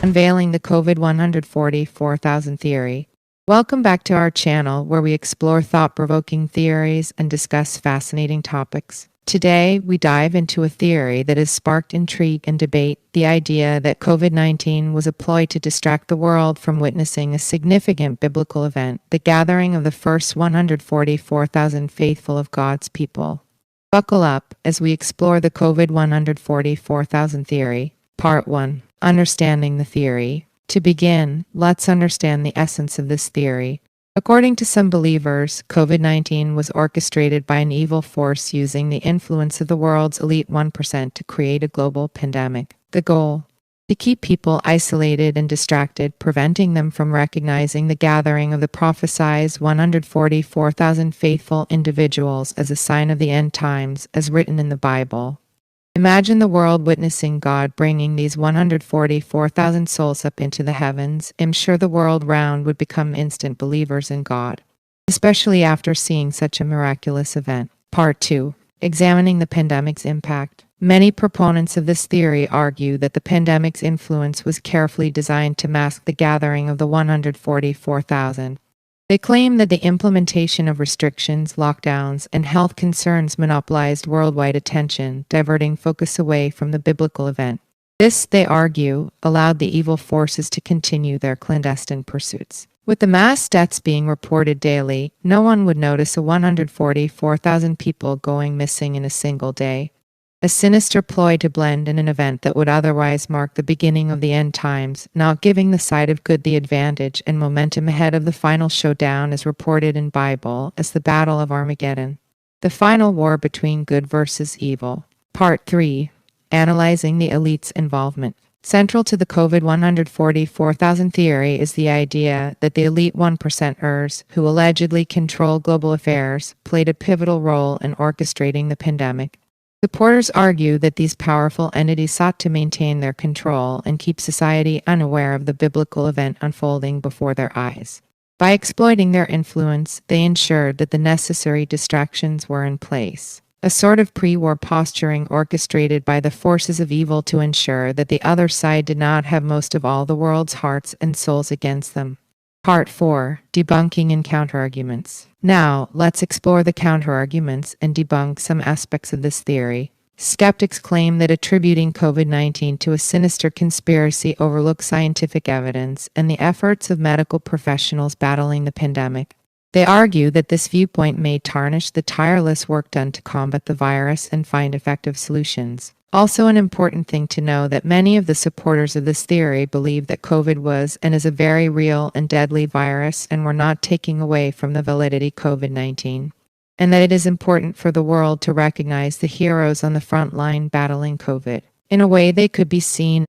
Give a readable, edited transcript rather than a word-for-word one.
unveiling the COVID-144,000 theory. Welcome back to our channel where we explore thought-provoking theories and discuss fascinating topics. Today, we dive into a theory that has sparked intrigue and debate, the idea that COVID-19 was a ploy to distract the world from witnessing a significant biblical event, the gathering of the first 144,000 faithful of God's people. Buckle up as we explore the COVID-144,000 theory. Part 1. Understanding the theory. To begin, let's understand the essence of this theory. According to some believers, COVID-19 was orchestrated by an evil force using the influence of the world's elite 1% to create a global pandemic. The goal? To keep people isolated and distracted, preventing them from recognizing the gathering of the prophesied 144,000 faithful individuals as a sign of the end times, as written in the Bible. Imagine the world witnessing God bringing these 144,000 souls up into the heavens. I'm sure the world round would become instant believers in God, especially after seeing such a miraculous event. Part 2. Examining the pandemic's impact. Many proponents of this theory argue that the pandemic's influence was carefully designed to mask the gathering of the 144,000. They claim that the implementation of restrictions, lockdowns, and health concerns monopolized worldwide attention, diverting focus away from the biblical event. This, they argue, allowed the evil forces to continue their clandestine pursuits. With the mass deaths being reported daily, no one would notice 144,000 people going missing in a single day. A sinister ploy to blend in an event that would otherwise mark the beginning of the end times, not giving the side of good the advantage and momentum ahead of the final showdown as reported in Bible as the Battle of Armageddon. The final war between good versus evil. Part 3. Analyzing the elite's involvement. Central to the COVID-144,000 theory is the idea that the elite 1%ers, who allegedly control global affairs, played a pivotal role in orchestrating the pandemic. Supporters argue that these powerful entities sought to maintain their control and keep society unaware of the biblical event unfolding before their eyes. By exploiting their influence, they ensured that the necessary distractions were in place, a sort of pre-war posturing orchestrated by the forces of evil to ensure that the other side did not have most of all the world's hearts and souls against them. Part 4. Debunking and counterarguments. Now, let's explore the counterarguments and debunk some aspects of this theory. Skeptics claim that attributing COVID-19 to a sinister conspiracy overlooks scientific evidence and the efforts of medical professionals battling the pandemic. They argue that this viewpoint may tarnish the tireless work done to combat the virus and find effective solutions. Also, an important thing to know that many of the supporters of this theory believe that COVID was and is a very real and deadly virus, and we're not taking away from the validity of COVID-19, and that it is important for the world to recognize the heroes on the front line battling COVID. In a way, they could be seen